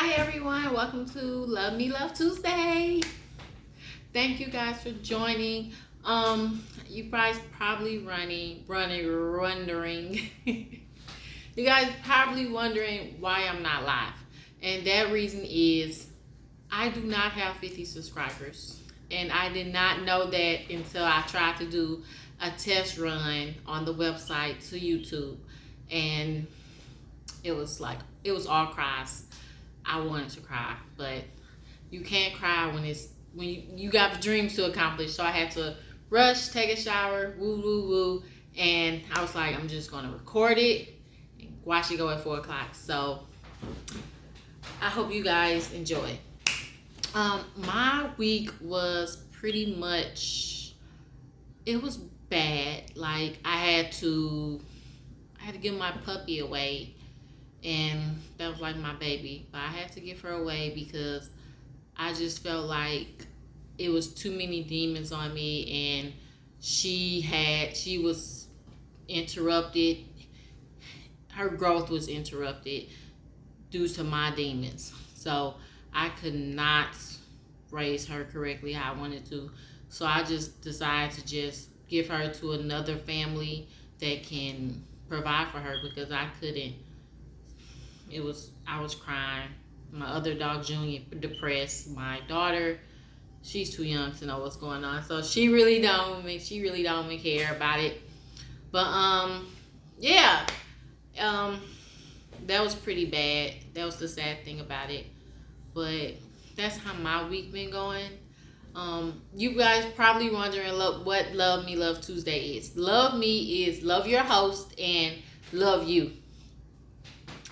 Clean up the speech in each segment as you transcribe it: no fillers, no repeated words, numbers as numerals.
Hi everyone, welcome to Love Me Love Tuesday. Thank you guys for joining. You guys probably wondering. You guys probably wondering why I'm not live, and that reason is I do not have 50 subscribers, and I did not know that until I tried to do a test run on the website to YouTube, and it was all cries. I wanted to cry, but you can't cry when you got dreams to accomplish. So I had to rush, take a shower, woo, and I was like, I'm just gonna record it and watch it go at 4 o'clock. So I hope you guys enjoy. My week was pretty much, it was bad. Like I had to give my puppy away, and that was like my baby, but I had to give her away because I just felt like it was too many demons on me, and she was interrupted. Her growth was interrupted due to my demons. So I could not raise her correctly how I wanted to. So I just decided to just give her to another family that can provide for her because I couldn't. I was crying. My other dog, Junior, depressed. My daughter, she's too young to know what's going on, so she really don't even care about it. But yeah, that was pretty bad. That was the sad thing about it. But that's how my week been going. You guys probably wondering what Love Me Love Tuesday is. Love Me is love your host and love you.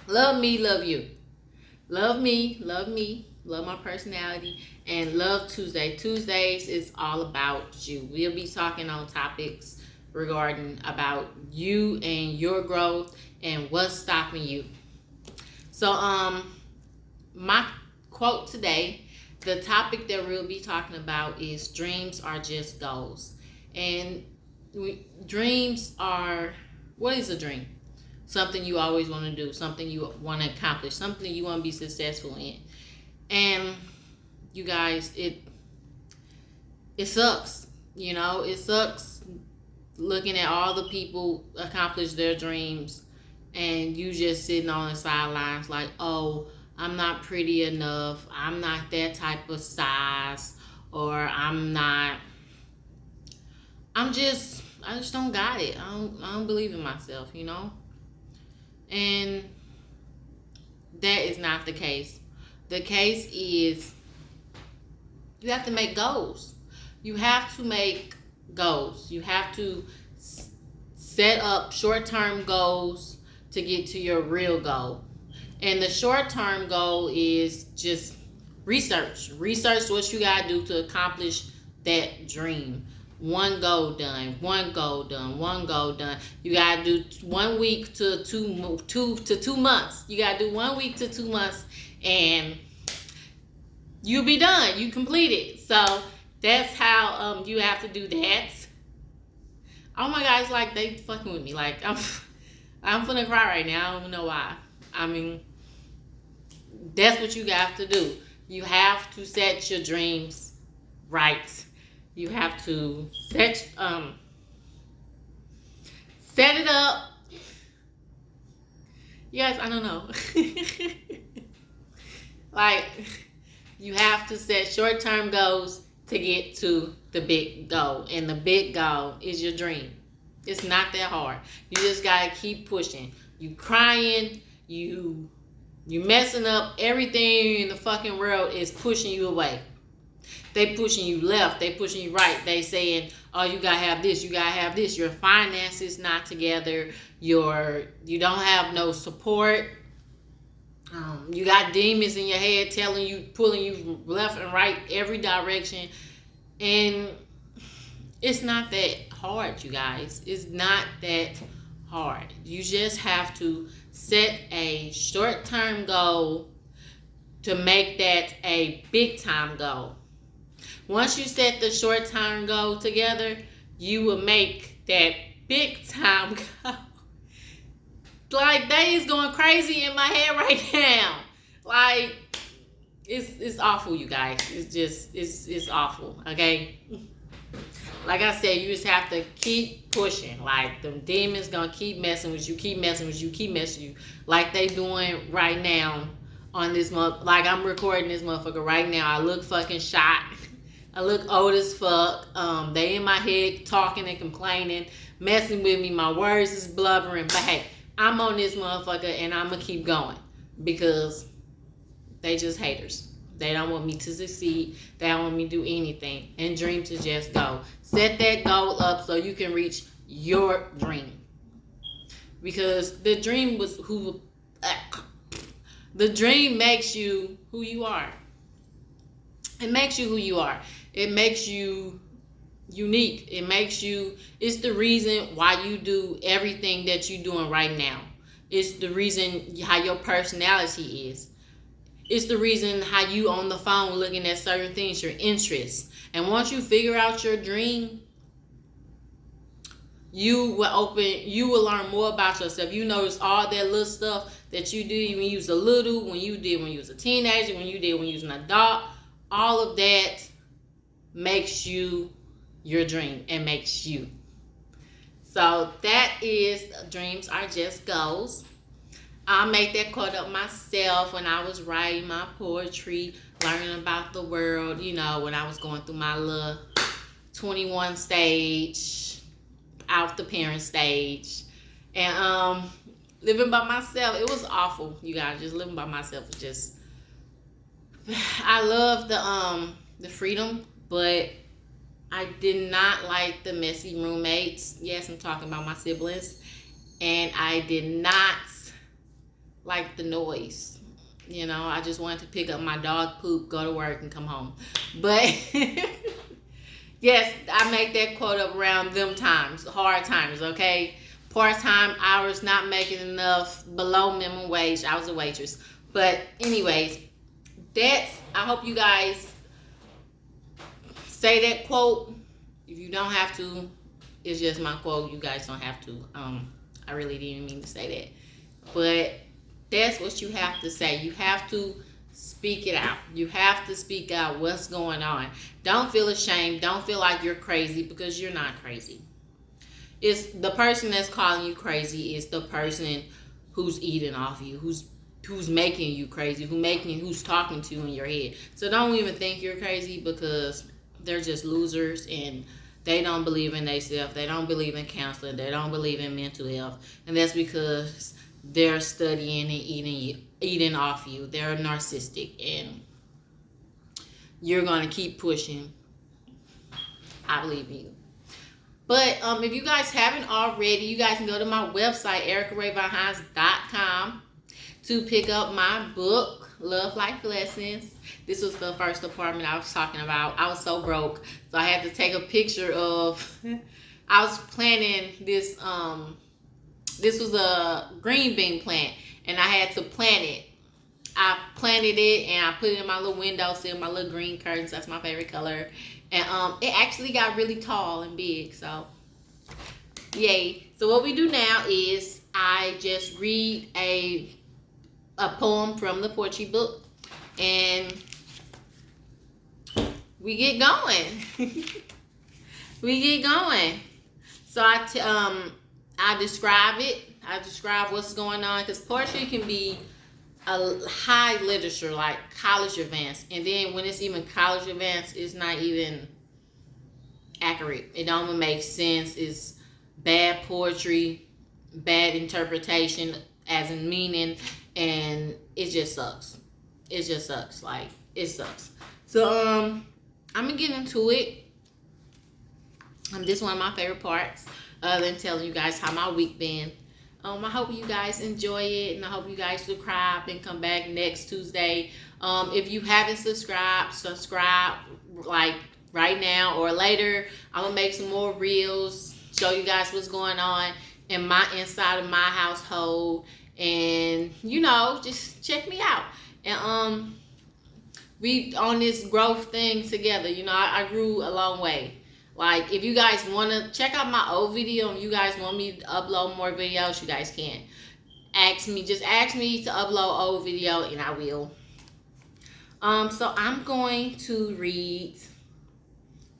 Love me, love you. Love me, love my personality, and love Tuesday. Tuesdays is all about you. We'll be talking on topics regarding about you and your growth and what's stopping you. So my quote today, the topic that we'll be talking about is dreams are just goals. And dreams are, what is a dream? Something you always want to do, something you want to accomplish, something you want to be successful in. And you guys, it sucks. It sucks looking at all the people accomplish their dreams and you just sitting on the sidelines like, oh, I'm not pretty enough, I'm not that type of size, or I just don't got it. I don't believe in myself, And that is not the case. The case is you have to make goals. You have to make goals. You have to set up short-term goals to get to your real goal. And the short-term goal is just research. Research what you got to do to accomplish that dream. One goal done. You gotta do 1 week to 2 months. You gotta do 1 week to 2 months, and you'll be done. You complete it. So that's how you have to do that. Oh my God, it's like they fucking with me. Like I'm finna cry right now. I don't even know why. I mean, that's what you have to do. You have to set your dreams right. You have to set it up. You guys, I don't know. Like, you have to set short-term goals to get to the big goal. And the big goal is your dream. It's not that hard. You just gotta keep pushing. You crying, you messing up, everything in the fucking world is pushing you away. They pushing you left, they pushing you right. They saying, oh, you gotta have this, you gotta have this. Your finances not together. You don't have no support. You got demons in your head telling you, pulling you left and right, every direction. And it's not that hard, you guys. It's not that hard. You just have to set a short-term goal to make that a big-time goal. Once you set the short-term goal together, you will make that big-time goal. Like, they is going crazy in my head right now. Like, it's awful, you guys. It's awful. Okay. Like I said, you just have to keep pushing. Like them demons gonna keep messing with you, keep messing with you, keep messing with you. Like they doing right now on this month. Like I'm recording this motherfucker right now. I look fucking shot. I look old as fuck. They in my head talking and complaining, messing with me. My words is blubbering. But hey, I'm on this motherfucker and I'm gonna keep going because they just haters. They don't want me to succeed. They don't want me to do anything. And dream to just go. Set that goal up so you can reach your dream. Because the dream was who. The dream makes you who you are. It makes you who you are. It makes you unique. It makes you. It's the reason why you do everything that you're doing right now. It's the reason how your personality is. It's the reason how you on the phone looking at certain things, your interests. And once you figure out your dream, you will learn more about yourself. You notice all that little stuff that you do when you was a little, when you did when you was a teenager, when you did when you was an adult. All of that makes you your dream and makes you. So that is dreams are just goals. I made that quote up myself when I was writing my poetry, learning about the world, when I was going through my little 21 stage, out the parent stage. And living by myself, it was awful, you guys. Just living by myself was just, I love the freedom, but I did not like the messy roommates. Yes, I'm talking about my siblings. And I did not like the noise. I just wanted to pick up my dog poop, go to work, and come home. But yes, I make that quote up around them times, hard times, okay? Part-time hours, not making enough, below minimum wage. I was a waitress. But anyways, I hope you guys say that quote. If you don't have to, it's just my quote. You guys don't have to. I really didn't mean to say that. But that's what you have to say. You have to speak it out. You have to speak out what's going on. Don't feel ashamed. Don't feel like you're crazy, because you're not crazy. It's the person that's calling you crazy is the person who's eating off you, who's making you crazy, who's talking to you in your head. So don't even think you're crazy, because they're just losers and they don't believe in themselves. They don't believe in counseling. They don't believe in mental health. And that's because they're studying and eating off you. They're narcissistic, and you're going to keep pushing. I believe in you. But if you guys haven't already, you guys can go to my website, ericarayvonhines.com, to pick up my book, Love Life Lessons. This was the first apartment I was talking about. I was so broke, so I had to take a picture of. I was planting this. This was a green bean plant, and I had to plant it. I planted it, and I put it in my little windowsill, my little green curtains. That's my favorite color. And it actually got really tall and big, so yay. So what we do now is I just read a poem from the poetry book, and we get going. We get going. So I describe it. I describe what's going on, because poetry can be a high literature, like college advanced, and then when it's even college advanced, it's not even accurate. It don't even make sense. It's bad poetry, bad interpretation as in meaning, and it just sucks. It just sucks. Like, it sucks. So I'm gonna get into it. This is one of my favorite parts, other than telling you guys how my week been. I hope you guys enjoy it, and I hope you guys subscribe and come back next Tuesday. If you haven't subscribe like right now or later. I'm gonna make some more reels, show you guys what's going on in my inside of my household, and just check me out. And we on this growth thing together. I grew a long way. Like, if you guys want to check out my old video and you guys want me to upload more videos, you guys can. Just ask me to upload old video, and I will. So I'm going to read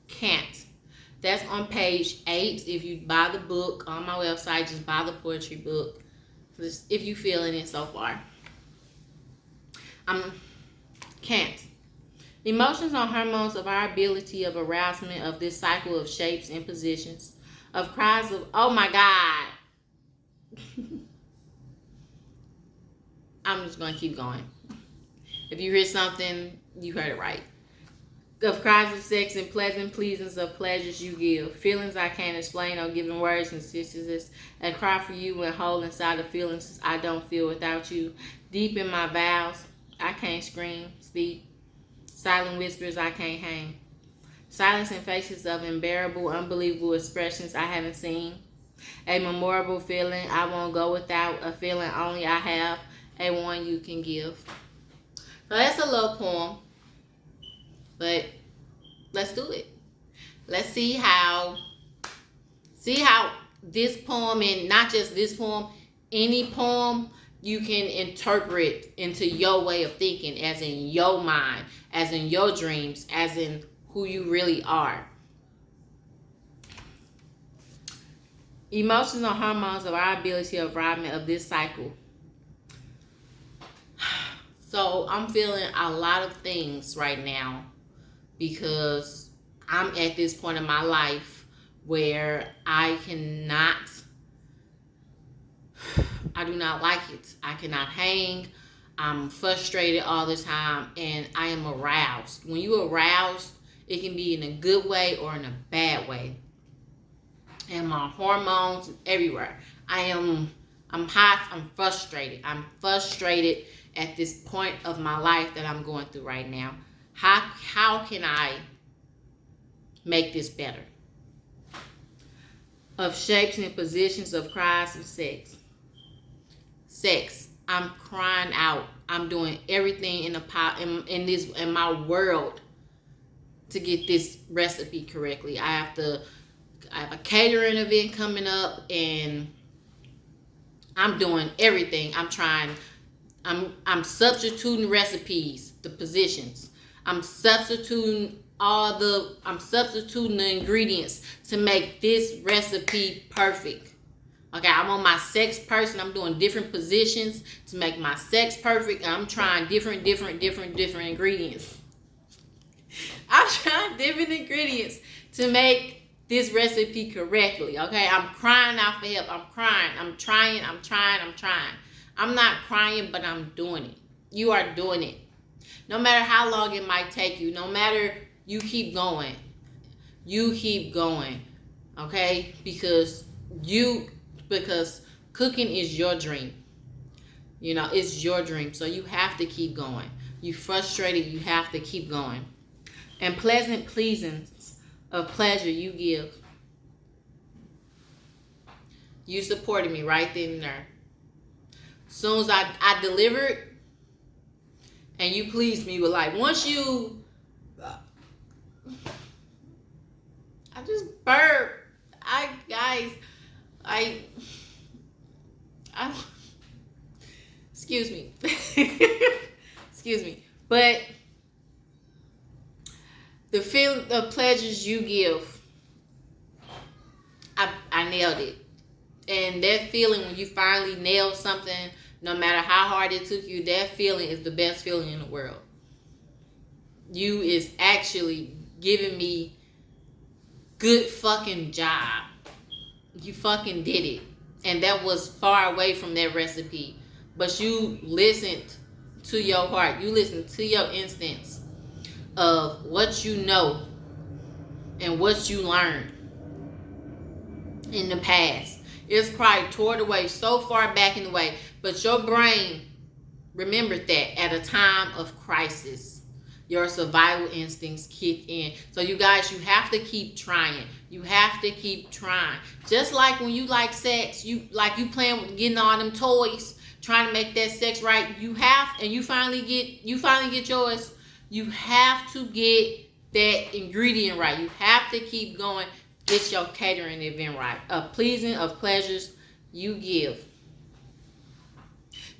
Can't. That's on page 8. If you buy the book on my website, just buy the poetry book. Just if you feeling it so far. Can't. Emotions are hormones of our ability of arousement of this cycle of shapes and positions, of cries of, oh my God. I'm just going to keep going. If you hear something, you heard it right. Of cries of sex and pleasant pleasings of pleasures you give. Feelings I can't explain or give in words and sentences. And cry for you when whole inside the feelings I don't feel without you. Deep in my vows, I can't scream, speak. Silent whispers I can't hang. Silence and faces of unbearable, unbelievable expressions I haven't seen. A memorable feeling I won't go without. A feeling only I have. A one you can give. So that's a little poem. But let's do it. Let's see how this poem, and not just this poem, any poem you can interpret into your way of thinking, as in your mind, as in your dreams, as in who you really are. Emotions are hormones of our ability of environment of this cycle. So I'm feeling a lot of things right now, because I'm at this point in my life where I do not like it. I cannot hang. I'm frustrated all the time, and I am aroused. When you're aroused, it can be in a good way or in a bad way. And my hormones everywhere. I'm hot. I'm frustrated. I'm frustrated at this point of my life that I'm going through right now. How can I make this better? Of shapes and positions of cries and sex. Sex. I'm crying out. I'm doing everything in my world to get this recipe correctly. I have a catering event coming up, and I'm doing everything. I'm substituting recipes, the positions. I'm substituting the ingredients to make this recipe perfect. Okay, I'm on my sex person. I'm doing different positions to make my sex perfect. I'm trying different ingredients. I'm trying different ingredients to make this recipe correctly. Okay, I'm crying out for help. I'm crying. I'm trying. I'm not crying, but I'm doing it. You are doing it. No matter how long it might take you, no matter, you keep going. You keep going. Okay? Because cooking is your dream. You know, it's your dream. So you have to keep going. You frustrated, you have to keep going. And pleasant pleasings of pleasure you give. You supported me right then and there. Soon as I delivered, and you pleased me with, like, once you, I just burped. Excuse me. Excuse me. But the feeling of pleasures you give, I nailed it. And that feeling when you finally nail something, no matter how hard it took you, that feeling is the best feeling in the world. You is actually giving me good fucking job. You fucking did it. And that was far away from that recipe. But you listened to your heart. You listened to your instincts of what you know and what you learned in the past. It's probably tore away so far back in the way, but your brain remembered that at a time of crisis. Your survival instincts kick in. So you guys, you have to keep trying. You have to keep trying. Just like when you like sex, you playing with getting all them toys, trying to make that sex right. You finally get yours. You have to get that ingredient right. You have to keep going. Get your catering event right. A pleasing of pleasures you give.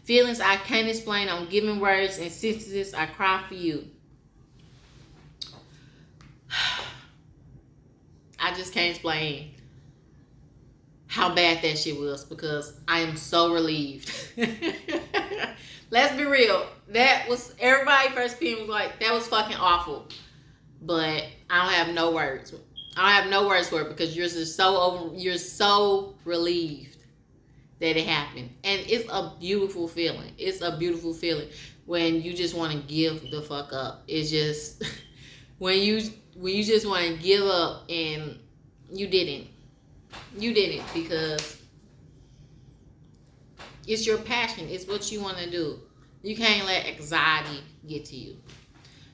Feelings I can't explain. I'm giving words and sentences. I cry for you. I just can't explain how bad that shit was because I am so relieved. Let's be real. That was, everybody first opinion was like, that was fucking awful. But I don't have no words. I don't have no words for it because you're so relieved that it happened. And it's a beautiful feeling. It's a beautiful feeling when you just want to give the fuck up. It's just when you just want to give up and you didn't. You didn't because it's your passion. It's what you want to do. You can't let anxiety get to you.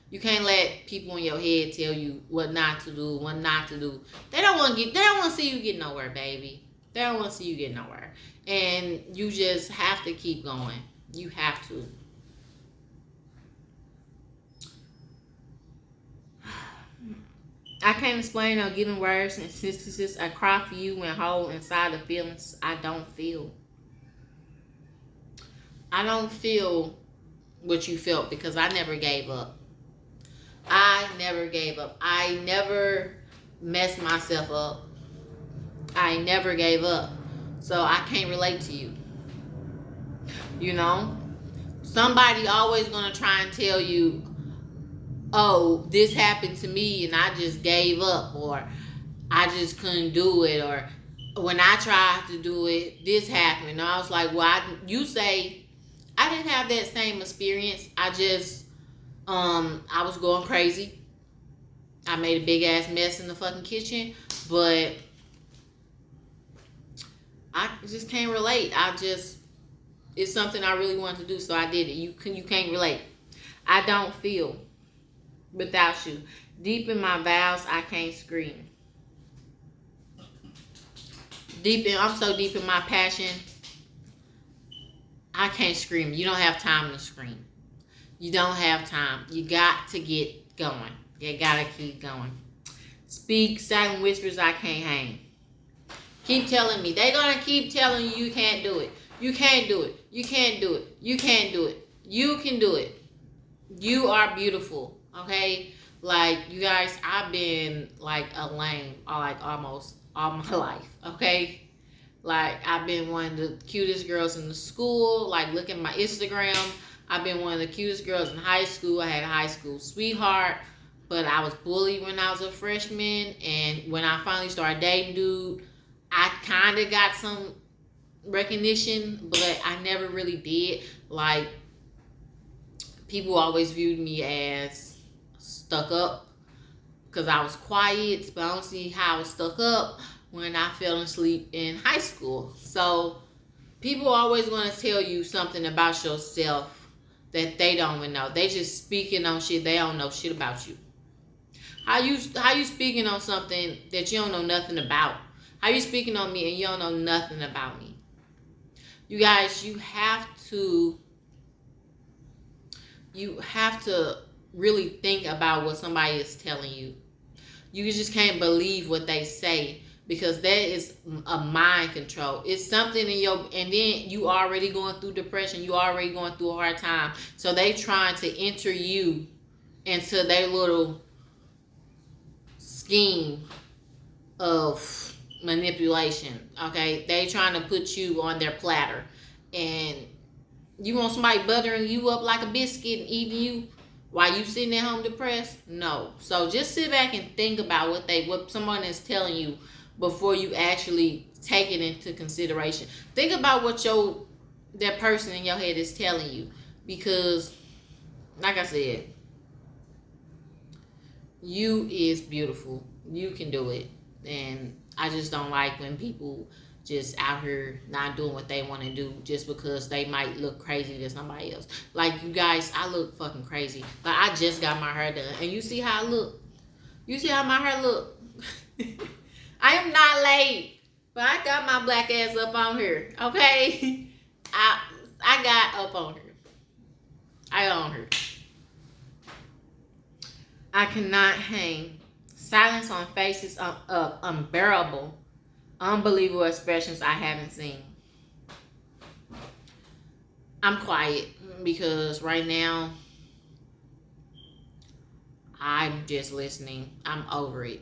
You can't let people in your head tell you what not to do, what not to do. They don't want to see you get nowhere, baby. They don't want to see you get nowhere. And you just have to keep going. You have to. I can't explain or give in words and sentences. I cry for you and hold inside the feelings I don't feel. I don't feel what you felt because I never gave up. I never gave up. I never messed myself up. I never gave up. So I can't relate to you. You know? Somebody always gonna try and tell you, oh, this happened to me and I just gave up, or I just couldn't do it, or when I tried to do it, this happened. And I was like, well, you say I didn't have that same experience. I was going crazy. I made a big ass mess in the fucking kitchen, but I just can't relate. It's something I really wanted to do, so I did it. You can't relate. I don't feel without you. Deep in my vows, I can't scream. I'm so deep in my passion, I can't scream. You don't have time to scream. You don't have time. You got to get going. You gotta keep going. Speak silent whispers, I can't hang. Keep telling me. They're gonna keep telling you can't do it. You can't do it. You can't do it. You can't do it. You can do it. You are beautiful. Okay? Like, you guys, I've been like a lame like almost all my life. Okay? Like, I've been one of the cutest girls in the school. Like, look at my Instagram. I've been one of the cutest girls in high school. I had a high school sweetheart, but I was bullied when I was a freshman. And when I finally started dating dude, I kind of got some recognition, but I never really did. Like, people always viewed me as stuck up because I was quiet, but I don't see how I was stuck up when I fell asleep in high school. So people always want to tell you something about yourself that they don't even know. They just speaking on shit they don't know shit about you. How you speaking on something that you don't know nothing about? How you speaking on me and you don't know nothing about me? You guys, you have to really think about what somebody is telling you. You just can't believe what they say because that is a mind control. It's something and then you already going through depression. You already going through a hard time. So they trying to enter you into their little scheme of manipulation. Okay? They trying to put you on their platter. And you want somebody buttering you up like a biscuit and eating you while you sitting at home depressed? No. So just sit back and think about what someone is telling you before you actually take it into consideration. Think about what that person in your head is telling you, because like I said, you is beautiful. You can do it. And I just don't like when people just out here not doing what they want to do just because they might look crazy to somebody else. Like, you guys, I look fucking crazy. Like, I just got my hair done. And you see how I look? You see how my hair look? I am not late, but I got my black ass up on here, okay? I got up on her. I on her. I cannot hang. Silence on faces of unbearable, unbelievable expressions I haven't seen. I'm quiet because right now I'm just listening. I'm over it.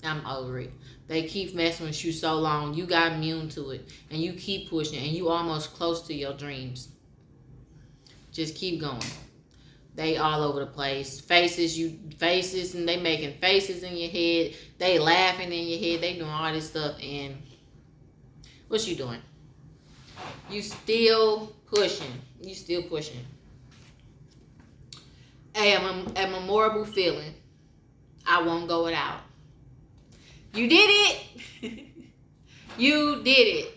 I'm over it. They keep messing with you so long. You got immune to it. And you keep pushing. And you almost close to your dreams. Just keep going. They all over the place. Faces, and they making faces in your head. They laughing in your head. They doing all this stuff. And what you doing? You still pushing. You still pushing. A memorable feeling. I won't go without. You did it. You did it.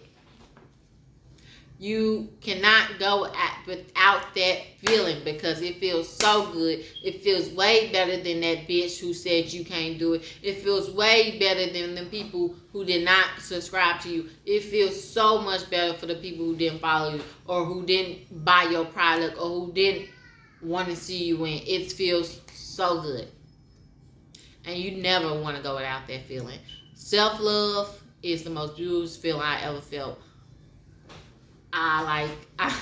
You cannot go without that feeling because it feels so good. It feels way better than that bitch who said you can't do it. It feels way better than the people who did not subscribe to you. It feels so much better for the people who didn't follow you or who didn't buy your product or who didn't want to see you win. It feels so good. And you never want to go without that feeling. Self-love is the most beautiful feeling I ever felt.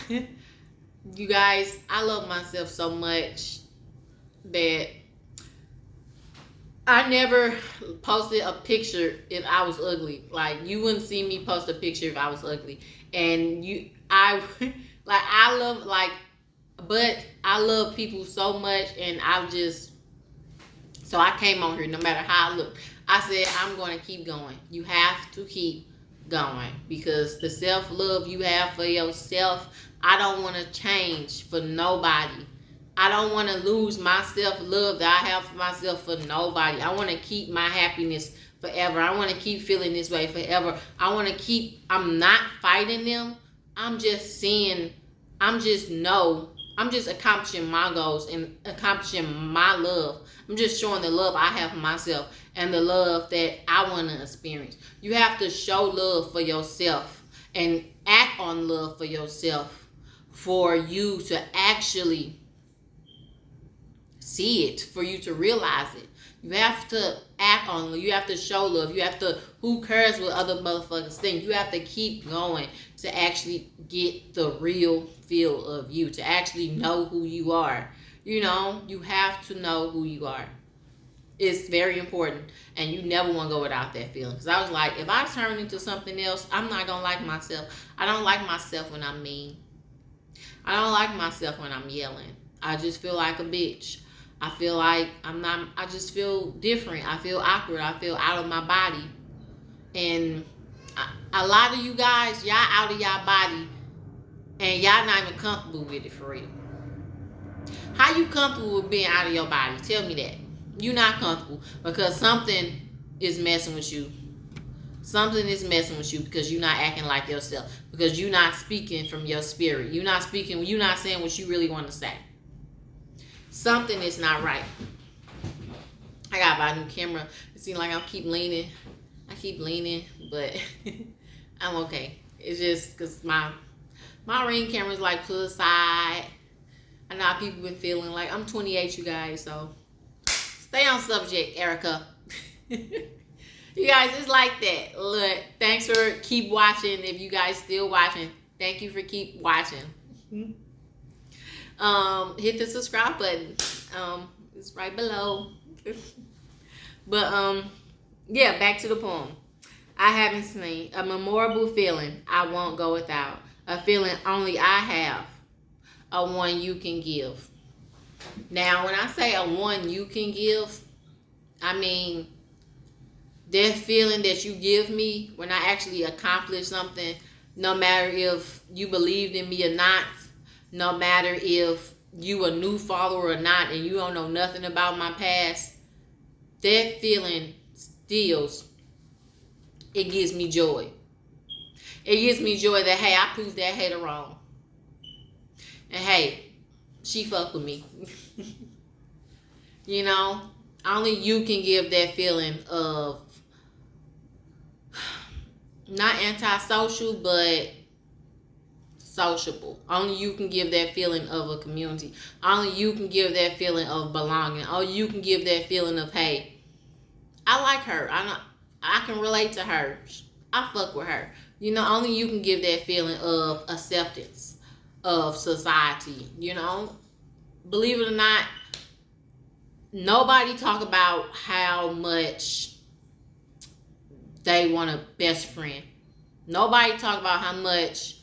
You guys, I love myself so much that I never posted a picture if I was ugly. Like, you wouldn't see me post a picture if I was ugly. And but I love people so much, and so I came on here no matter how I look. I said, I'm going to keep going. You have to keep going because the self-love you have for yourself, I don't want to change for nobody. I don't want to lose my self-love that I have for myself for nobody. I want to keep my happiness forever. I want to keep feeling this way forever. I'm not fighting them. I'm just accomplishing my goals and accomplishing my love. I'm just showing the love I have for myself and the love that I want to experience. You have to show love for yourself and act on love for yourself for you to actually see it, for you to realize it. You have to act on love. You have to show love. Who cares what other motherfuckers think? You have to keep going to actually get the real feel of you, to actually know who you are. You have to know who you are. It's very important, and you never want to go without that feeling. Because I was like, if I turn into something else, I'm not going to like myself. I don't like myself when I'm mean. I don't like myself when I'm yelling. I just feel like a bitch. I feel like I just feel different. I feel awkward. I feel out of my body. And a lot of you guys, y'all out of y'all body, and y'all not even comfortable with it for real. How you comfortable with being out of your body? Tell me that. You're not comfortable because something is messing with you. Something is messing with you because you're not acting like yourself. Because you're not speaking from your spirit. You're not saying what you really want to say. Something is not right. I gotta buy a new camera. It seems like I keep leaning, but I'm okay. It's just because my Ring camera's like to the side. I know how people been feeling. Like, I'm 28, you guys, so stay on subject, Erica. You guys, it's like that. Look, thanks for keep watching. If you guys still watching, thank you for keep watching. Hit the subscribe button. It's right below. But yeah, back to the poem. I haven't seen a memorable feeling I won't go without. A feeling only I have. A one you can give. Now, when I say a one you can give, I mean that feeling that you give me when I actually accomplish something, no matter if you believed in me or not, no matter if you a new follower or not and you don't know nothing about my past, that feeling it gives me joy. It gives me joy that, hey, I proved that hater wrong. And hey, she fuck with me. Only you can give that feeling of not antisocial, but sociable. Only you can give that feeling of a community. Only you can give that feeling of belonging. Only you can give that feeling of, hey, I like her. I can relate to her. I fuck with her. Only you can give that feeling of acceptance. of society. Believe it or not, nobody talk about how much they want a best friend. Nobody talk about how much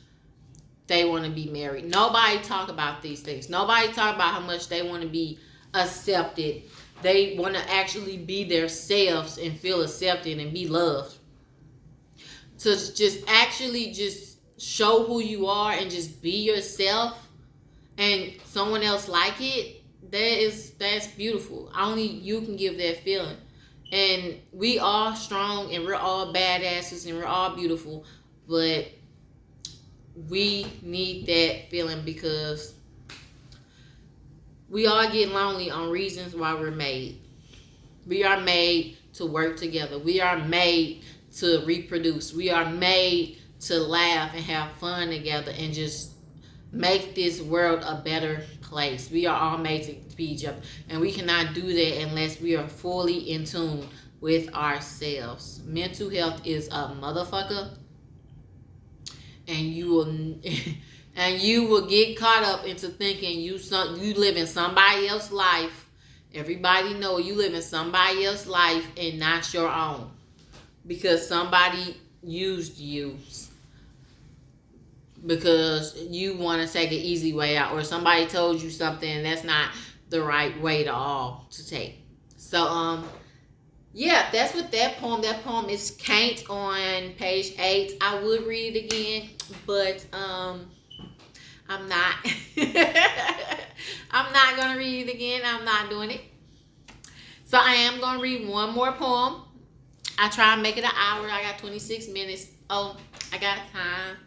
they want to be married. Nobody talk about these things. Nobody talk about how much they want to be accepted. They want to actually be themselves and feel accepted and be loved. To just actually just show who you are and just be yourself, and someone else like it, that's beautiful. Only you can give that feeling. And we all strong and we're all badasses and we're all beautiful, but we need that feeling because we all get lonely on reasons why we're made. We are made to work together. We are made to reproduce. We are made to laugh and have fun together and just make this world a better place. We are all made to be each other. And we cannot do that unless we are fully in tune with ourselves. Mental health is a motherfucker. And you will get caught up into thinking you live in somebody else's life. Everybody know you live in somebody else's life and not your own. Because somebody used you. Because you want to take an easy way out, or somebody told you something and that's not the right way to take. So yeah, that's what that poem is. Can't on page 8. I would read it again, but I'm not. I'm not gonna read it again. I'm not doing it. So I am gonna read one more poem. I try and make it an hour. I got 26 minutes. Oh, I got time.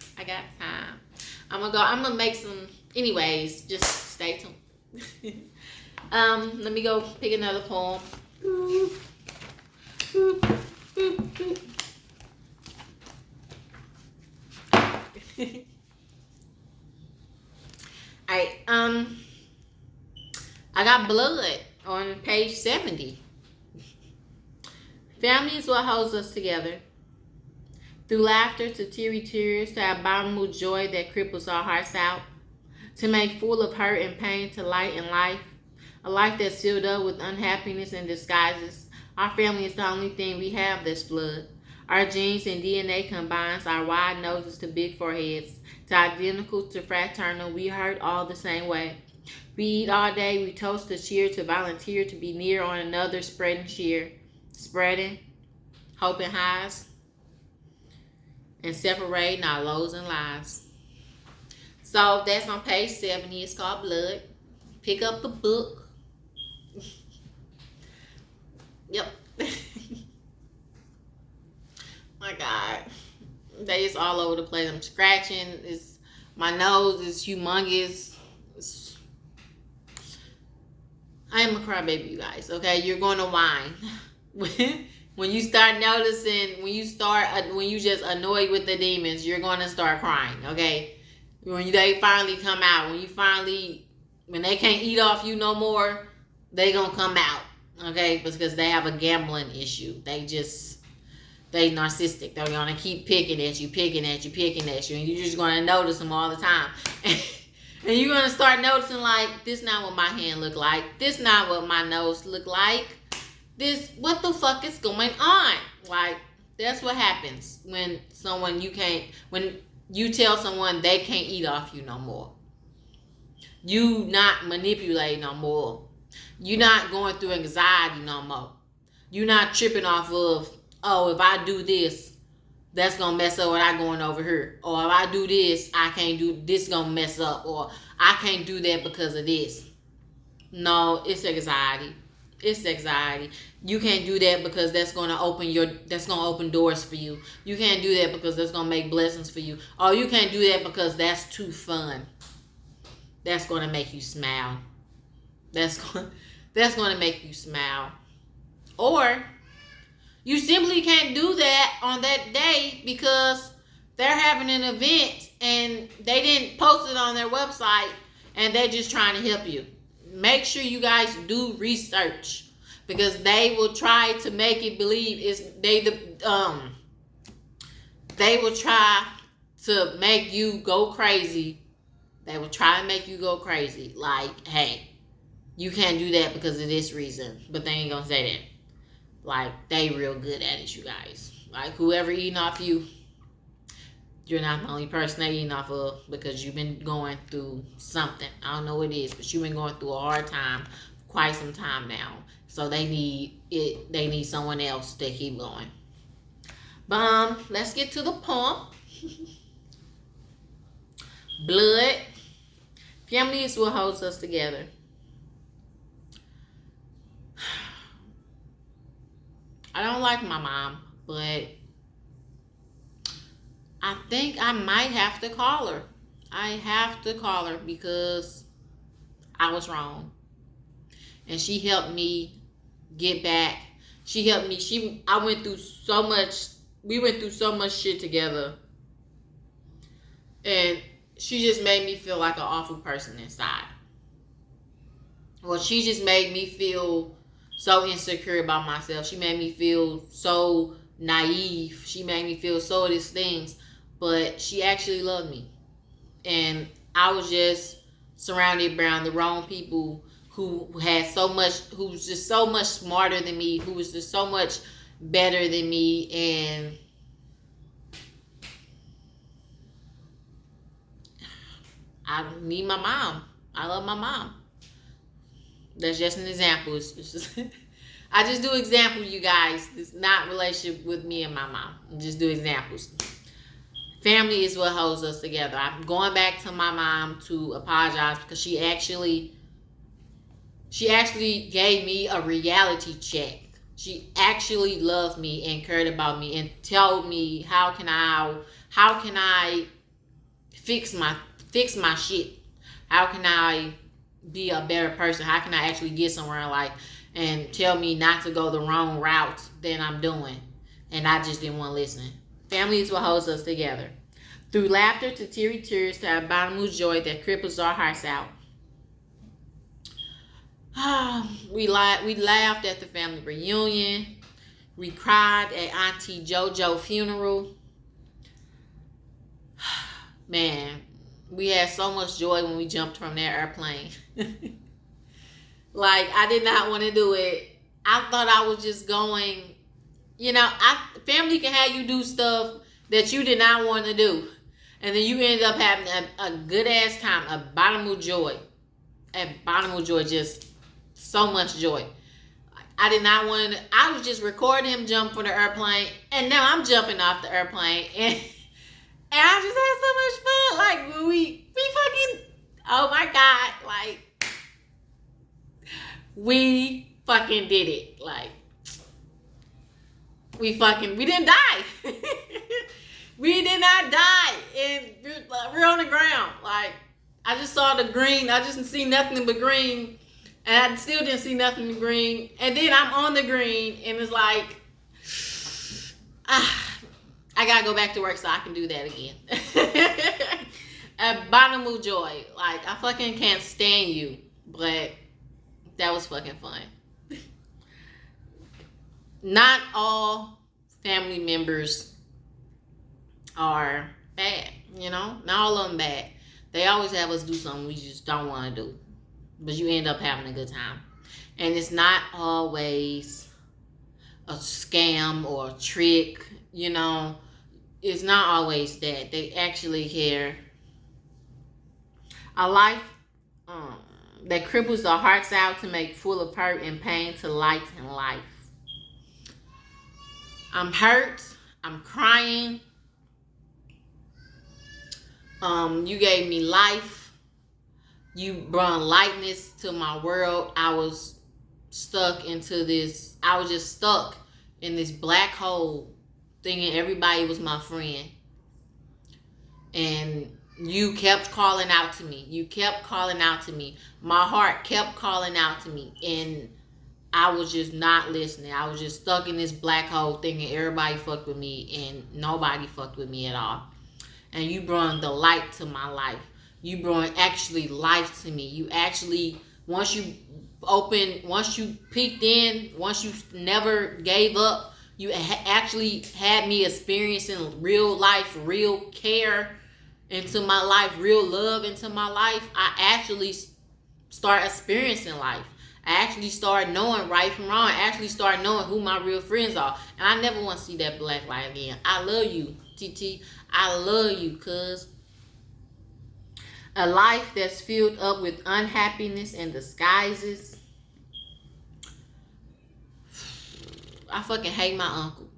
I'm gonna make some. Anyways, just stay tuned. Let me go pick another poem. Alright, I got Blood on page 70. Family is what holds us together. Through laughter to teary tears, to abominable joy that cripples our hearts out, to make full of hurt and pain to light and life, a life that's sealed up with unhappiness and disguises. Our family is the only thing we have that's blood. Our genes and DNA combines our wide noses to big foreheads, to identical to fraternal. We hurt all the same way. We eat all day, we toast to cheer, to volunteer, to be near on another, spreading cheer, spreading hope and highs, and separating our lows and lies. So that's on page 70. It's called Blood. Pick up the book. Yep. My God. They just all over the place. I'm scratching. My nose is humongous. I am a crybaby, you guys. Okay, you're going to whine. When you start noticing, when you just annoyed with the demons, you're going to start crying, okay? When they finally come out, when they can't eat off you no more, they going to come out, okay? Because they have a gambling issue. They narcissistic. They're going to keep picking at you. And you're just going to notice them all the time. And you're going to start noticing, like, this not what my hand look like. This not what my nose look like. What the fuck is going on? Like, that's what happens when you tell someone they can't eat off you no more. You not manipulating no more. You not going through anxiety no more. You not tripping off of, oh, if I do this, that's gonna mess up what I going over here. Or if I do this, I can't do this, gonna mess up. Or I can't do that because of this. No, it's anxiety. It's anxiety. You can't do that because that's gonna open doors for you. You can't do that because that's gonna make blessings for you. Or you can't do that because that's too fun. That's gonna make you smile. That's gonna make you smile. Or you simply can't do that on that day because they're having an event and they didn't post it on their website and they're just trying to help you. Make sure you guys do research because they will try to make it believe they will try to make you go crazy They will try to make you go crazy. Like, hey, you can't do that because of this reason. But they ain't gonna say that. Like, they real good at it, you guys. Like, whoever eating off you, you're not the only person they eating off of, because you've been going through something. I don't know what it is, but you've been going through a hard time quite some time now. So they need it. They need someone else to keep going. But let's get to the poem. Blood. Family is what holds us together. I don't like my mom, but I think I might have to call her. I have to call her because I was wrong. And she helped me get back. She helped me. I went through so much. We went through so much shit together. And she just made me feel like an awful person inside. Well, she just made me feel so insecure about myself. She made me feel so naive. She made me feel so of these things. But she actually loved me. And I was just surrounded around the wrong people who had so much, who was just so much smarter than me, who was just so much better than me. And I need my mom. I love my mom. That's just an example. It's just I just do examples, you guys. It's not relationship with me and my mom. I just do examples. Family is what holds us together. I'm going back to my mom to apologize because she actually gave me a reality check. She actually loved me and cared about me and told me how can I fix my shit? How can I be a better person? How can I actually get somewhere in life? And tell me not to go the wrong route than I'm doing. And I just didn't want to listen. Family is what holds us together. Through laughter to teary tears to abominable joy that cripples our hearts out. We laughed at the family reunion. We cried at Auntie JoJo's funeral. Man, we had so much joy when we jumped from that airplane. Like, I did not want to do it. I thought I was just going, family can have you do stuff that you did not want to do. And then you ended up having a good ass time, a bottomless joy. Just so much joy. I did not want to, I was just recording him jump from the airplane, and now I'm jumping off the airplane, and I just had so much fun. Like, we fucking, oh my God, like, we fucking did it. Like, we didn't die. We did not die, and we're on the ground. Like, I just saw the green. I just didn't see nothing but green, and I still didn't see nothing but green. And then I'm on the green, and it's like, I gotta go back to work so I can do that again. A bottomless joy. Like, I fucking can't stand you, but that was fucking fun. Not all family members are bad, Not all of them bad. They always have us do something we just don't want to do. But you end up having a good time. And it's not always a scam or a trick, It's not always that. They actually care. A life that cripples our hearts out to make full of hurt and pain to light and life. I'm hurt. I'm crying. You gave me life. You brought lightness to my world. I was just stuck in this black hole thinking everybody was my friend. And you kept calling out to me. My heart kept calling out to me. And I was just not listening. I was just stuck in this black hole thinking everybody fucked with me and nobody fucked with me at all. And you brought the light to my life. You brought actually life to me. You actually, once you peeked in, once you never gave up, you actually had me experiencing real life, real care. into my life, real love into my life, I actually start experiencing life. I actually start knowing right from wrong. I actually start knowing who my real friends are. And I never want to see that black light again. I love you, TT. I love you, cuz. A life that's filled up with unhappiness and disguises. I fucking hate my uncle.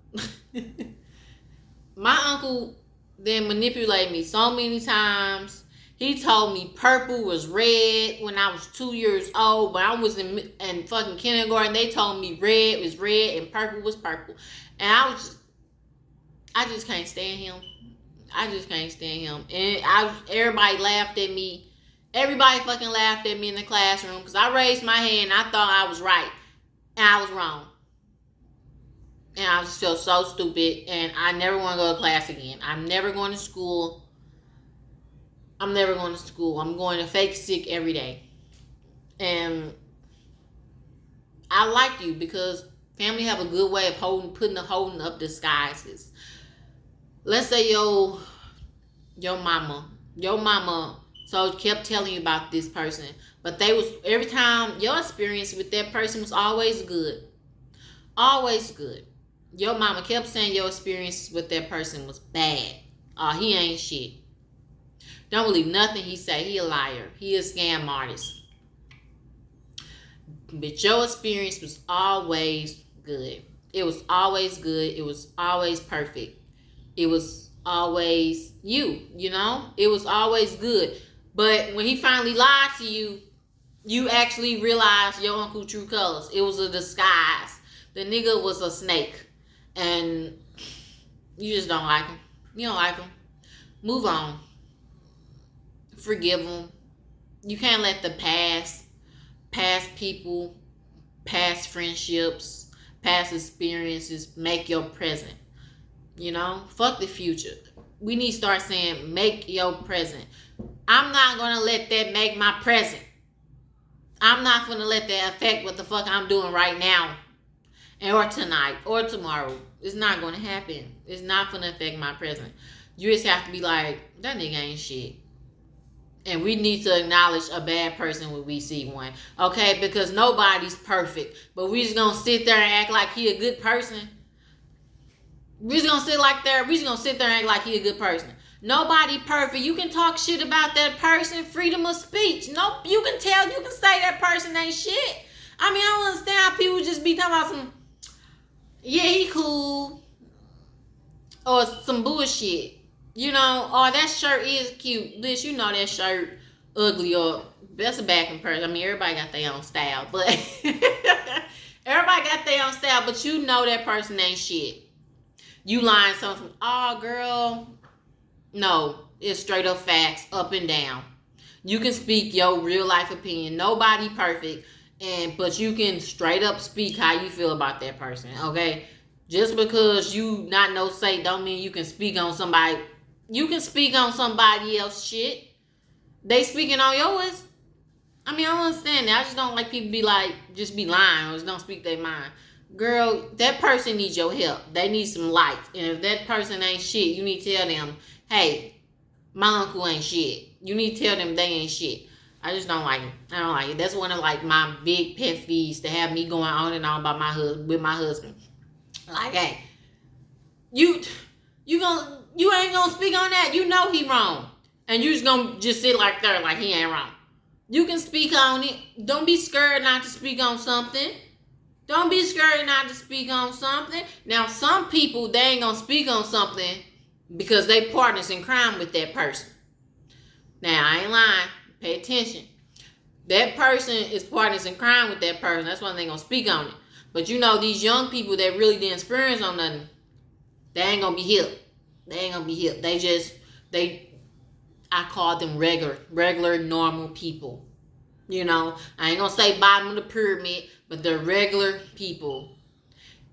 My uncle then manipulated me so many times. He told me purple was red when I was 2 years old. When I was in fucking kindergarten, they told me red was red and purple was purple. And I just can't stand him. I just can't stand him. And everybody laughed at me. Everybody fucking laughed at me in the classroom because I raised my hand and I thought I was right. And I was wrong. And I just felt so stupid. And I never want to go to class again. I'm never going to school. I'm never going to school. I'm going to fake sick every day. And I like you because family have a good way of holding up disguises. Let's say your mama so kept telling you about this person, but they was every time your experience with that person was always good. Always good. Your mama kept saying your experience with that person was bad. He ain't shit. Don't believe nothing he say. He a liar. He a scam artist. But your experience was always good. It was always good. It was always perfect. It was always you, you know? It was always good. But when he finally lied to you, you actually realized your uncle true colors. It was a disguise. The nigga was a snake. And you just don't like him. You don't like him. Move on. Forgive him. You can't let the past people, past friendships, past experiences make your present. You know? Fuck the future. We need to start saying, make your present. I'm not going to let that make my present. I'm not going to let that affect what the fuck I'm doing right now. Or tonight. Or tomorrow. It's not going to happen. It's not going to affect my present. You just have to be like, that nigga ain't shit. And we need to acknowledge a bad person when we see one. Okay? Because nobody's perfect. But we just going to sit there and act like he a good person. We just going to sit there and act like he a good person. Nobody perfect. You can talk shit about that person. Freedom of speech. No, you can say that person ain't shit. I mean, I don't understand how people just be talking about some, yeah, he cool. Or some bullshit. You know, oh, that shirt is cute. Bitch, you know that shirt ugly or that's a backing person. I mean, everybody got their own style, but everybody got their own style, but you know that person ain't shit. You lying something, oh, girl. No, it's straight up facts, up and down. You can speak your real life opinion. Nobody perfect, but you can straight up speak how you feel about that person, okay? Just because you not no say don't mean you can speak on somebody. You can speak on somebody else's shit. They speaking on yours. I mean, I don't understand that. I just don't like people be like, just be lying or just don't speak their mind. Girl, that person needs your help. They need some light. And if that person ain't shit, you need to tell them, hey, my uncle ain't shit. You need to tell them they ain't shit. I just don't like it. I don't like it. That's one of like my big pet peeves, to have me going on and on about with my husband. Like, hey, you ain't gonna speak on that. You know he wrong. And you just gonna sit like there like he ain't wrong. You can speak on it. Don't be scared not to speak on something. Don't be scared not to speak on something. Now, some people, they ain't gonna speak on something because they partners in crime with that person. Now, I ain't lying. Pay attention. That person is partners in crime with that person. That's why they gonna speak on it. But you know, these young people that really didn't experience on nothing, they ain't gonna be hip. They ain't gonna be hip. I call them regular, normal people. You know, I ain't gonna say bottom of the pyramid, but they're regular people.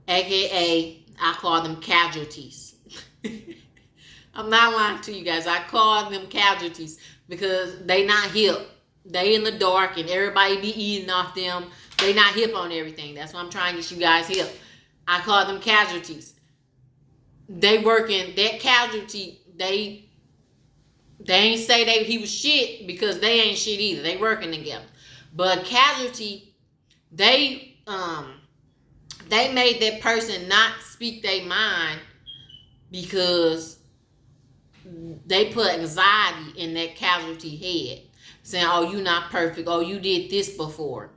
AKA, I call them casualties. I'm not lying to you guys. I call them casualties because they not hip. They in the dark and everybody be eating off them. They not hip on everything. That's why I'm trying to get you guys hip. I call them casualties. They working, that casualty, They ain't say he was shit because they ain't shit either. They working together. But Casualty, they made that person not speak their mind because they put anxiety in that Casualty head, saying, "Oh, you not perfect. Oh, you did this before.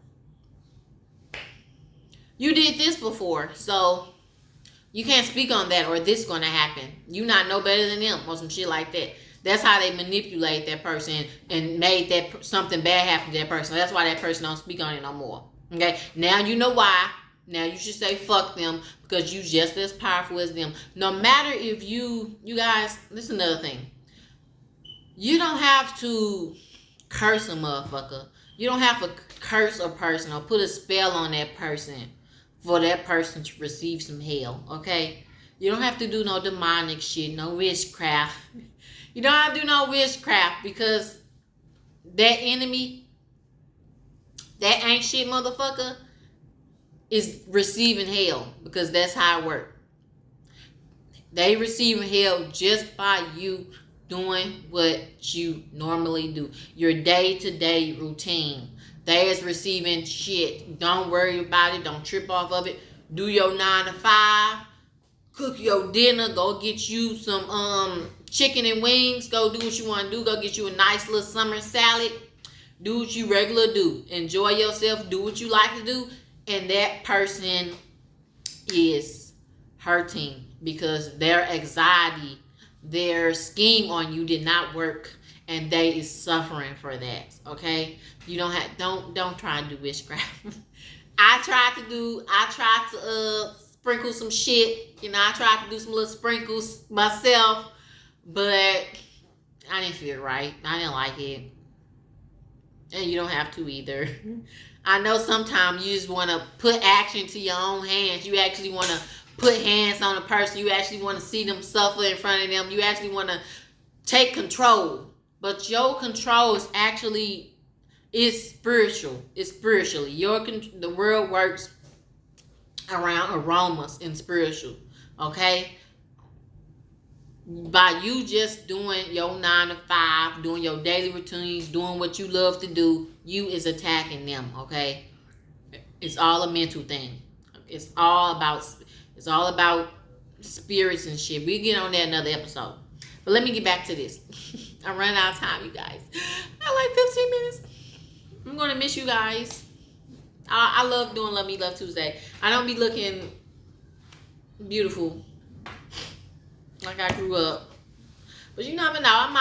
You did this before, so you can't speak on that, or this gonna happen. You not know better than them," or some shit like that. That's how they manipulate that person and made that something bad happen to that person. That's why that person don't speak on it no more. Okay, now you know why. Now you should say fuck them because you just as powerful as them. No matter if you guys, this is another thing. You don't have to curse a motherfucker. You don't have to curse a person or put a spell on that person for that person to receive some hell, okay? You don't have to do no demonic shit, no witchcraft. You don't have to do no witchcraft because that enemy, that ain't shit motherfucker, is receiving hell because that's how it works. They receiving hell just by you doing what you normally do. Your day-to-day routine. They is receiving shit. Don't worry about it. Don't trip off of it. Do your 9 to 5. Cook your dinner. Go get you some chicken and wings. Go do what you want to do. Go get you a nice little summer salad. Do what you regular do. Enjoy yourself. Do what you like to do. And that person is hurting because their anxiety, their scheme on you did not work, and they is suffering for that. Okay, you don't try and do witchcraft. I tried to sprinkle some shit. I tried to do some little sprinkles myself, but I didn't feel right. I didn't like it, and you don't have to either. I know sometimes you just want to put action to your own hands. You actually want to put hands on a person. You actually want to see them suffer in front of them. You actually want to take control. But your control is actually spiritual. It's spiritually. The world works around aromas and spiritual. Okay? By you just doing your 9 to 5, doing your daily routines, doing what you love to do, you is attacking them. Okay? It's all a mental thing. It's all about spirits and shit. We get on that another episode. But let me get back to this. I'm running out of time, you guys. I like 15 minutes. I'm going to miss you guys. I love doing Love Me Love Tuesday. I don't be looking beautiful like I grew up. But you never know.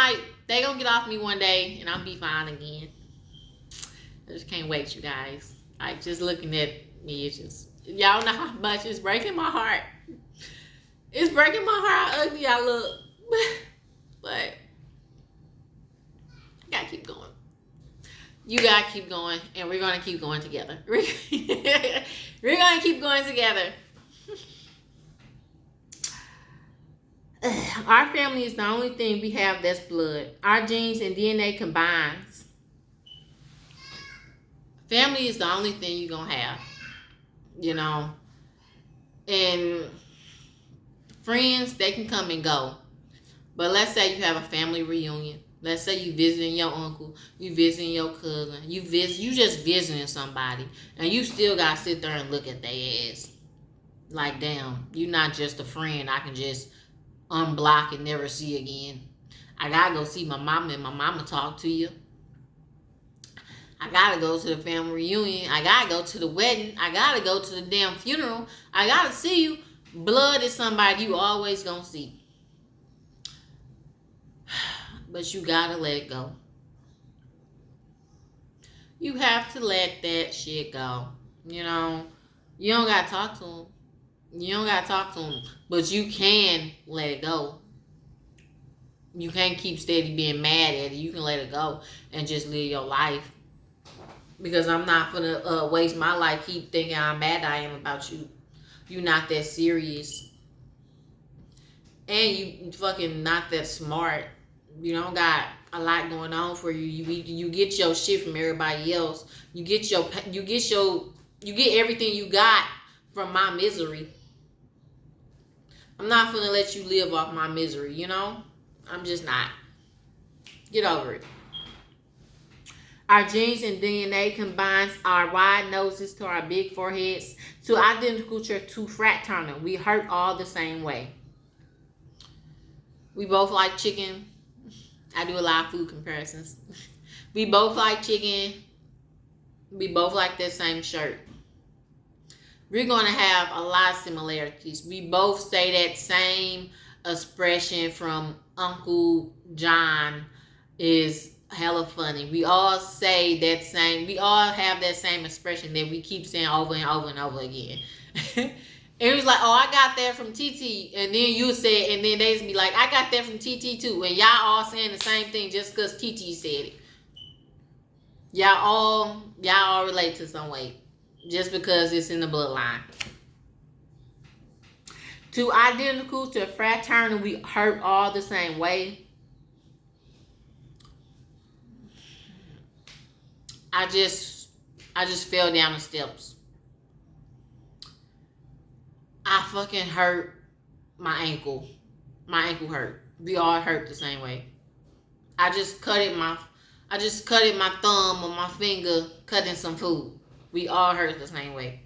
They going to get off me one day and I'll be fine again. I just can't wait, you guys. Like, just looking at me, it's just, y'all know how much it's breaking my heart. It's breaking my heart how ugly I look. But I gotta keep going. You gotta keep going, and we're gonna keep going together. We're gonna keep going together. Our family is the only thing we have that's blood. Our genes and DNA combines. Family is the only thing you're gonna have. And friends, they can come and go. But let's say you have a family reunion. Let's say you visiting your uncle, you visiting your cousin, you just visiting somebody, and you still gotta sit there and look at their ass. Like, damn, you're not just a friend I can just unblock and never see again. I gotta go see my mama and my mama talk to you. I gotta go to the family reunion. I gotta go to the wedding. I gotta go to the damn funeral. I gotta see you. Blood is somebody you always gonna see. But you gotta let it go. You have to let that shit go. You don't gotta talk to them. You don't gotta talk to them. But you can let it go. You can't keep steady being mad at it. You can let it go and just live your life. Because I'm not gonna waste my life keep thinking how mad I am about you. You not that serious. And you fucking not that smart. You don't got a lot going on for you. You get your shit from everybody else. You get everything you got from my misery. I'm not gonna let you live off my misery, I'm just not. Get over it. Our genes and DNA combines our wide noses to our big foreheads to identical to fraternal. We hurt all the same way. We both like chicken. I do a lot of food comparisons. We both like chicken. We both like that same shirt. We're going to have a lot of similarities. We both say that same expression from Uncle John is hella funny. We all say that same, we all have that same expression that we keep saying over and over and over again. And it was like, oh, I got that from TT. And then you say, and then they be like, I got that from TT too. And y'all all saying the same thing just because TT said it. Y'all all relate to some way. Just because it's in the bloodline. To identical to fraternal, we hurt all the same way. I just fell down the steps. I fucking hurt my ankle. My ankle hurt. We all hurt the same way. I just cut my thumb or my finger cutting some food. We all hurt the same way.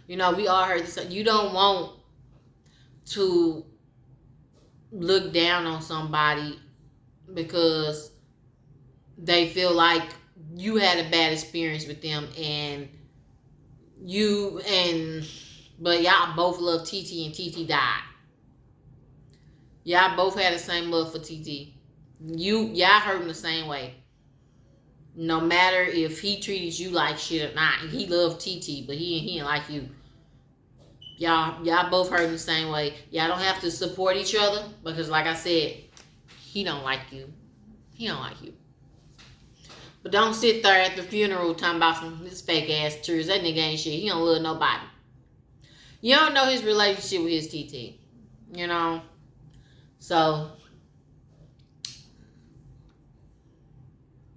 You know, we all hurt the same. You don't want to look down on somebody because they feel like you had a bad experience with them but y'all both love TT and TT died. Y'all both had the same love for TT. Y'all hurt him the same way. No matter if he treated you like shit or not. He loved TT, but he didn't like you. Y'all both hurt him the same way. Y'all don't have to support each other because, like I said, he don't like you. He don't like you. But don't sit there at the funeral talking about some this fake ass tears. That nigga ain't shit. He don't love nobody. You don't know his relationship with his TT. You know? So,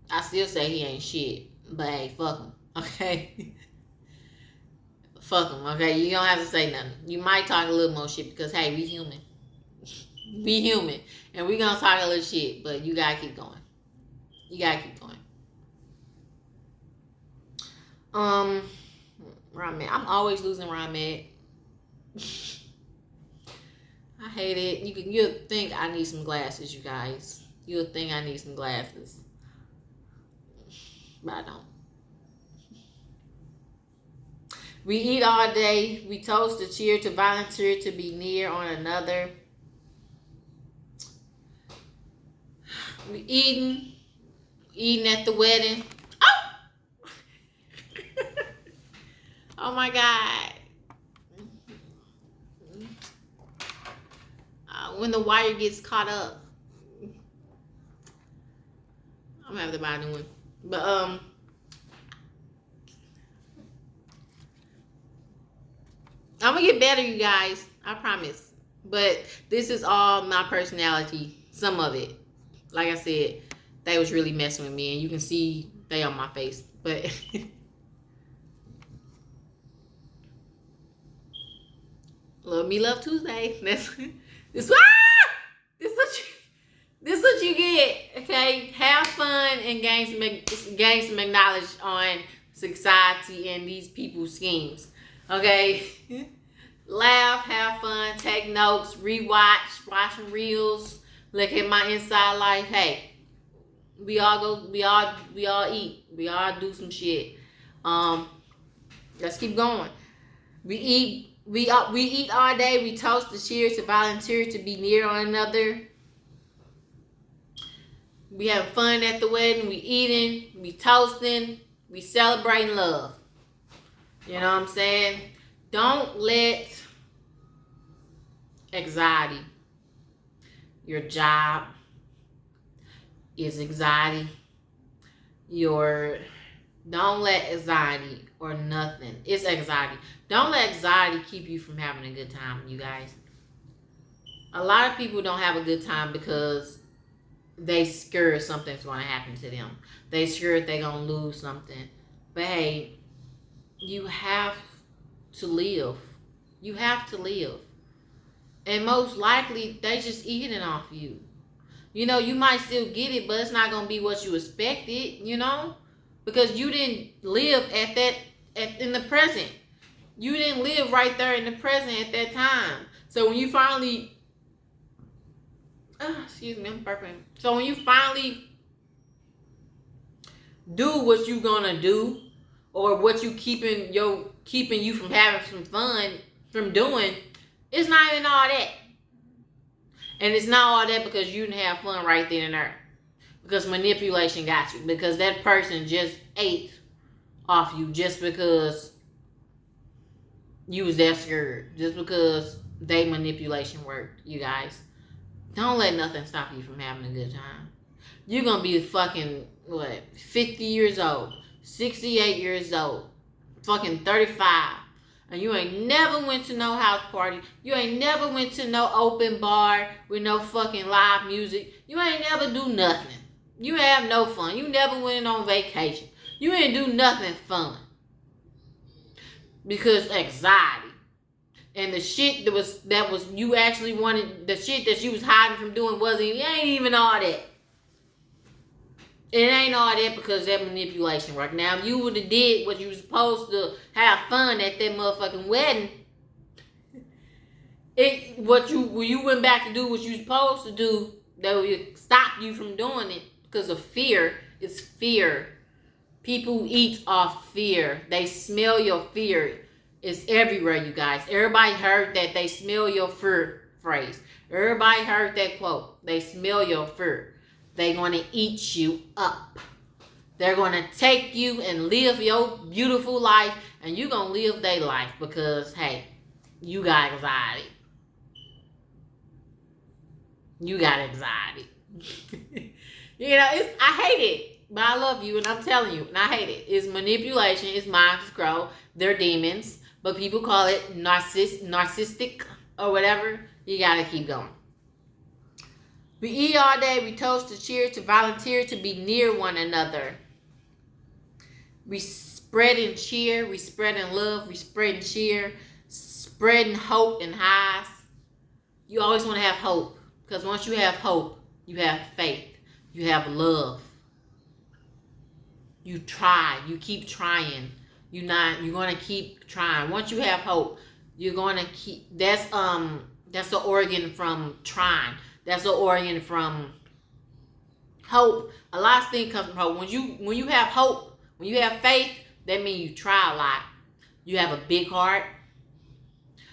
I still say he ain't shit. But hey, fuck him. Okay? Fuck him. Okay? You don't have to say nothing. You might talk a little more shit because, hey, we human. We human. And we gonna talk a little shit. But you gotta keep going. You gotta keep going. Ramen. I'm always losing ramen. I hate it. You'll think I need some glasses, you guys. You'll think I need some glasses. But I don't. We eat all day. We toast to cheer to volunteer to be near on another. We eating at the wedding. Oh! Oh my God. When the wire gets caught up. I'm gonna have to buy a new one. But I'm gonna get better, you guys. I promise. But this is all my personality. Some of it. Like I said, they was really messing with me, and you can see they on my face. But Love Me Love Tuesday. This what you get. Okay, have fun and gain some knowledge on society and these people's schemes. Okay, laugh, have fun, take notes, rewatch, watch some reels, look at my inside life. Hey, we all eat, we all do some shit. Let's keep going. We eat all day. We toast to cheer to volunteer to be near one another. We have fun at the wedding. We eating. We toasting. We celebrating love. You know what I'm saying? Don't let anxiety. Your job is anxiety. Don't let anxiety or nothing. It's anxiety. Don't let anxiety keep you from having a good time, you guys. A lot of people don't have a good time because they scared something's going to happen to them. They scared they're going to lose something. But hey, you have to live. You have to live. And most likely, they just eating off you. You know, you might still get it, but it's not gonna be what you expected, you know? Because you didn't live in the present. You didn't live right there in the present at that time. So when you finally excuse me, I'm burping. So when you finally do what you gonna do, or what you keeping you from having some fun from doing, it's not even all that. And it's not all that because you didn't have fun right then and there. Because manipulation got you. Because that person just ate off you just because you was that scared. Just because they manipulation worked, you guys. Don't let nothing stop you from having a good time. You're going to be fucking, 50 years old, 68 years old, fucking 35. And you ain't never went to no house party. You ain't never went to no open bar with no fucking live music. You ain't never do nothing. You have no fun. You never went on vacation. You ain't do nothing fun. Because anxiety. And the shit that was you actually wanted, the shit that you was hiding from doing it ain't even all that. It ain't all that because that manipulation work. Now, if you would have did what you was supposed to have fun at that motherfucking wedding, when you went back to do what you was supposed to do, that would stop you from doing it because of fear. It's fear. People eat off fear. They smell your fear. It's everywhere, you guys. Everybody heard that they smell your fear phrase. Everybody heard that quote. They smell your fear. They're going to eat you up. They're going to take you and live your beautiful life, and you're going to live their life because, hey, you got anxiety. You got anxiety. You know, I hate it, but I love you, and I'm telling you, and I hate it. It's manipulation. It's mind control. They're demons, but people call it narcissistic or whatever. You got to keep going. We eat all day, we toast to cheer, to volunteer, to be near one another. We spread and cheer, we spread in love, we spread and cheer, spreading hope and highs. You always want to have hope, because once you have hope, you have faith, you have love. You try, you keep trying. You're going to keep trying. Once you have hope, you're going to keep, that's the organ from trying. That's the origin from hope. A lot of things come from hope. When you have hope, when you have faith, that means you try a lot. You have a big heart.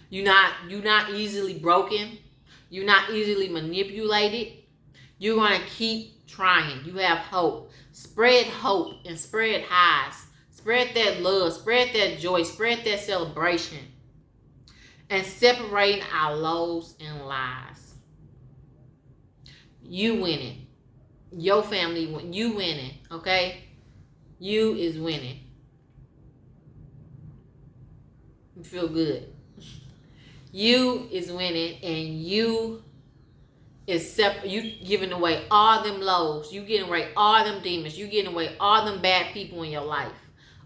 You're not easily broken. You're not easily manipulated. You're gonna keep trying. You have hope. Spread hope and spread highs. Spread that love. Spread that joy. Spread that celebration. And separating our lows and lies. You winning. Your family, you winning, okay? You is winning. You feel good. You is winning, and you is you giving away all them lows. You getting away all them demons. You getting away all them bad people in your life.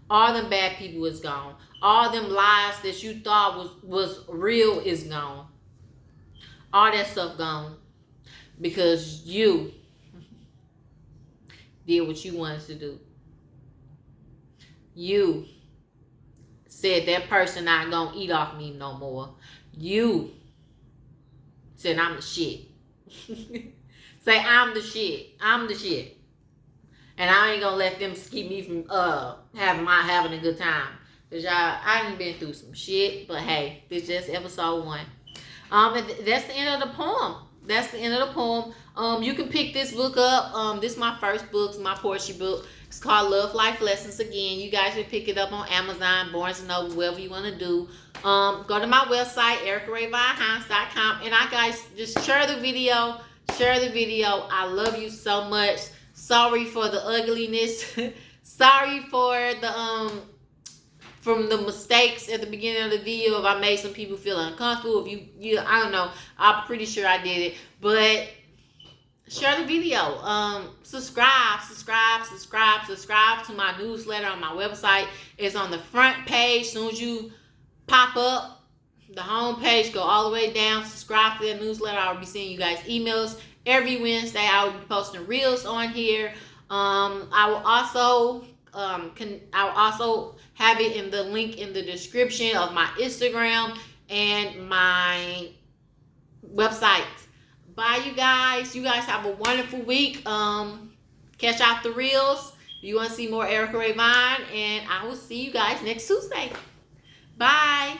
All them bad people is gone. All them lies that you thought was real is gone. All that stuff gone. Because you did what you wanted to do. You said that person not gonna eat off me no more. You said I'm the shit. Say I'm the shit. I'm the shit. And I ain't gonna let them keep me from having a good time. Cause y'all, I done been through some shit. But hey, this just episode 1. And that's the end of the poem. That's the end of the poem. You can pick this book up. This is my first book. It's my Portia book. It's called Love Life Lessons. Again, you guys can pick it up on Amazon, Barnes & Noble, wherever you want to do. Go to my website, ericarayvonhines.com. And I guys, just share the video. Share the video. I love you so much. Sorry for the ugliness. Sorry for the from the mistakes at the beginning of the video. If I made some people feel uncomfortable, if you I don't know. I'm pretty sure I did it. But share the video. Subscribe to my newsletter on my website. It's on the front page. As soon as you pop up the home page, go all the way down. Subscribe to the newsletter. I'll be sending you guys emails Every Wednesday, I will be posting reels on here. I will also have it in the link in the description of my Instagram and my website. Bye, you guys. You guys have a wonderful week. Catch out the reels. If you want to see more Erica Ray Vine, and I will see you guys next Tuesday. Bye.